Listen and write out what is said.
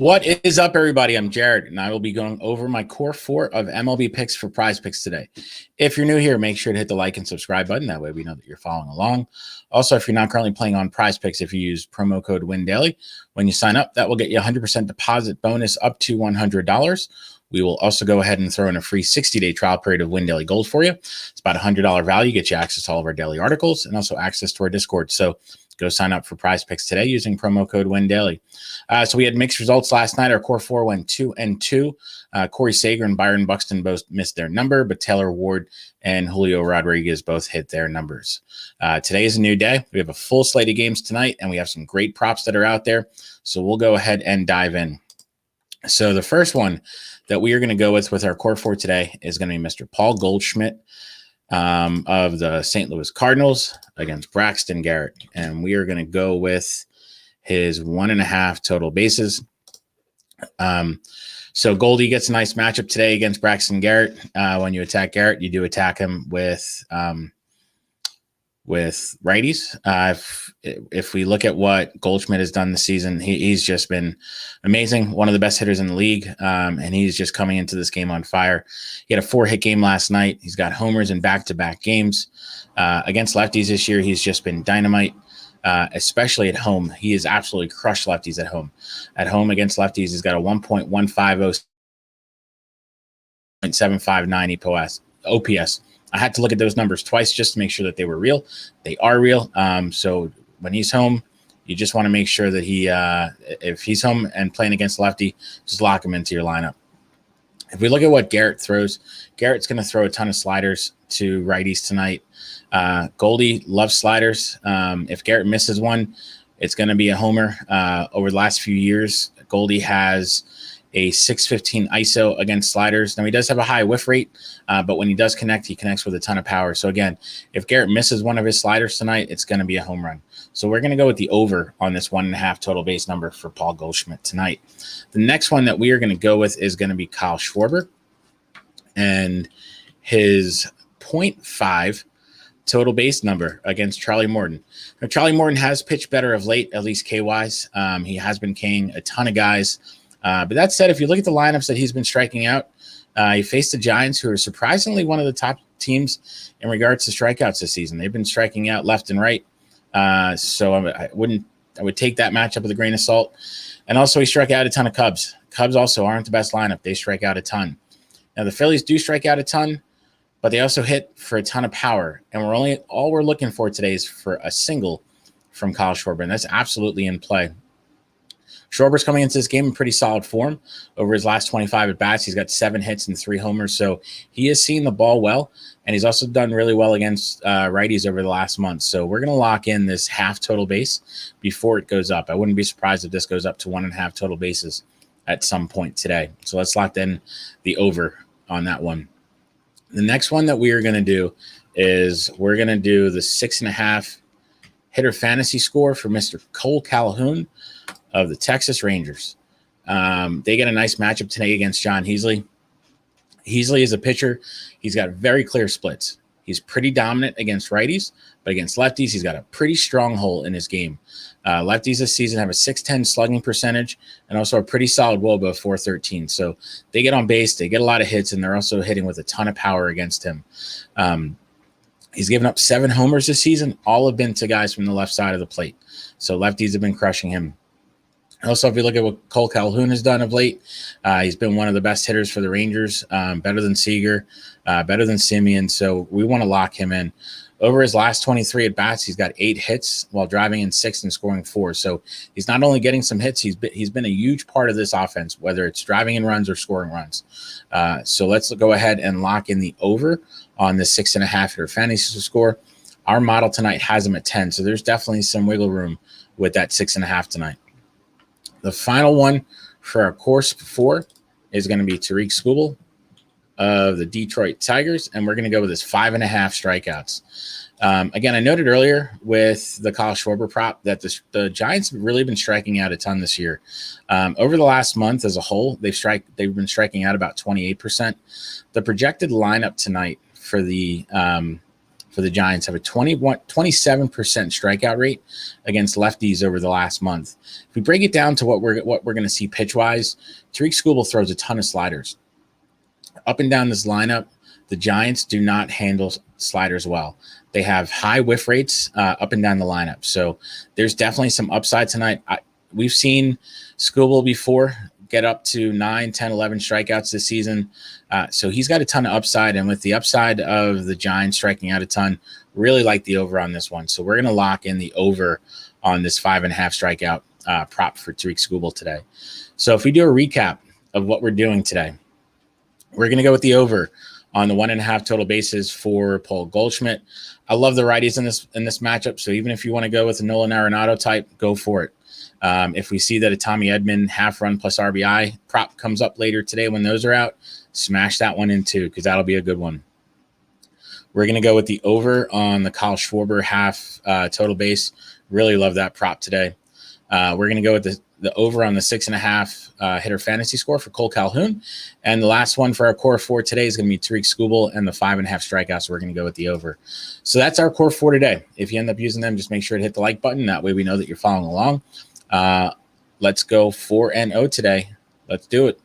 What is up, everybody? I'm Jared, and I will be going over my core four of MLB picks for PrizePicks today. If you're new here, make sure to hit the like and subscribe button. That way we know that you're following along. Also, if you're not currently playing on PrizePicks, if you use promo code WINDAILY, when you sign up, that will get you a 100% deposit bonus up to $100. We will also go ahead and throw in a free 60-day trial period of Win Daily Gold for you. It's about $100 value, get you access to all of our daily articles and also access to our Discord. So go sign up for PrizePicks today using promo code WINDAILY. So we had mixed results last night. Our core four went 2-2. Corey Seager and Byron Buxton both missed their number, but Taylor Ward and Julio Rodriguez both hit their numbers. Today is a new day. We have a full slate of games tonight, and we have some great props that are out there. So we'll go ahead and dive in. So the first one that we are going to go with our core four today is going to be Mr. Paul Goldschmidt of the St. Louis Cardinals against Braxton Garrett. And we are going to go with his 1.5 total bases. So Goldie gets a nice matchup today against Braxton Garrett. When you attack Garrett, you do attack him with righties. If we look at what Goldschmidt has done this season, he's just been amazing. One of the best hitters in the league, and he's just coming into this game on fire. He had a 4-hit game last night. He's got homers in back-to-back games. Against lefties this year, he's just been dynamite, especially at home. He has absolutely crushed lefties at home. At home against lefties, he's got a 1.150, 0.759 OPS. I had to look at those numbers twice just to make sure that they were real. They are real. So when he's home, you just want to make sure that if he's home and playing against lefty, just lock him into your lineup. If we look at what Garrett throws, Garrett's going to throw a ton of sliders to righties tonight. Goldie loves sliders. If Garrett misses one, it's going to be a homer. Over the last few years, Goldie has a 615 ISO against sliders. Now, he does have a high whiff rate, but when he does connect, he connects with a ton of power. So, again, if Garrett misses one of his sliders tonight, it's going to be a home run. So, we're going to go with the over on this 1.5 total base number for Paul Goldschmidt tonight. The next one that we are going to go with is going to be Kyle Schwarber and his 0.5 total base number against Charlie Morton. Now, Charlie Morton has pitched better of late, at least K-wise. He has been K-ing a ton of guys. But that said, if you look at the lineups that he's been striking out, he faced the Giants, who are surprisingly one of the top teams in regards to strikeouts this season. They've been striking out left and right. So I would take that matchup with a grain of salt. And also, he struck out a ton of Cubs. Cubs also aren't the best lineup. They strike out a ton. Now, the Phillies do strike out a ton, but they also hit for a ton of power. And all we're looking for today is for a single from Kyle Schwarber, and that's absolutely in play. Schwarber's coming into this game in pretty solid form. Over his last 25 at-bats, he's got 7 hits and 3 homers, so he has seen the ball well, and he's also done really well against righties over the last month. So we're going to lock in this half total base before it goes up. I wouldn't be surprised if this goes up to 1.5 total bases at some point today. So let's lock in the over on that one. The next one that we are going to do is we're going to do the 6.5 hitter fantasy score for Mr. Cole Calhoun of the Texas Rangers. They get a nice matchup today against John Heasley. Heasley is a pitcher. He's got very clear splits. He's pretty dominant against righties, but against lefties, he's got a pretty strong hole in his game. Lefties this season have a .610 slugging percentage and also a pretty solid WOBA of .413. So they get on base, they get a lot of hits, and they're also hitting with a ton of power against him. He's given up 7 homers this season. All have been to guys from the left side of the plate. So lefties have been crushing him. Also, if you look at what Cole Calhoun has done of late, he's been one of the best hitters for the Rangers, better than Seager, better than Simeon. So we want to lock him in. Over his last 23 at-bats, he's got 8 hits while driving in 6 and scoring 4. So he's not only getting some hits, he's been a huge part of this offense, whether it's driving in runs or scoring runs. So let's go ahead and lock in the over on the 6.5 hitter fantasy score. Our model tonight has him at 10, so there's definitely some wiggle room with that 6.5 tonight. The final one for our course 4 is going to be Tareq Scribble of the Detroit Tigers, and we're going to go with his 5.5 strikeouts. Again, I noted earlier with the Kyle Schwarber prop that the Giants have really been striking out a ton this year. Over the last month as a whole, they've been striking out about 28%. The projected lineup tonight for the for the Giants have a 27% strikeout rate against lefties over the last month. If we break it down to what we're going to see pitch-wise, Tareq Scribble throws a ton of sliders. Up and down this lineup, the Giants do not handle sliders well. They have high whiff rates up and down the lineup. So there's definitely some upside tonight. We've seen Scribble before get up to 9, 10, 11 strikeouts this season. So he's got a ton of upside. And with the upside of the Giants striking out a ton, really like the over on this one. So we're going to lock in the over on this 5.5 strikeout prop for Tareq Scribble today. So if we do a recap of what we're doing today, we're going to go with the over on the 1.5 total bases for Paul Goldschmidt. I love the righties in this matchup. So even if you want to go with a Nolan Arenado type, go for it. If we see that a Tommy Edman half run plus RBI prop comes up later today when those are out, smash that one in too, because that'll be a good one. We're going to go with the over on the Kyle Schwarber half total base. Really love that prop today. We're going to go with the over on the 6.5 hitter fantasy score for Cole Calhoun. And the last one for our core four today is going to be Tareq Scribble and the 5.5 strikeouts. We're going to go with the over. So that's our core four today. If you end up using them, just make sure to hit the like button. That way we know that you're following along. Let's go 4-0 today. Let's do it.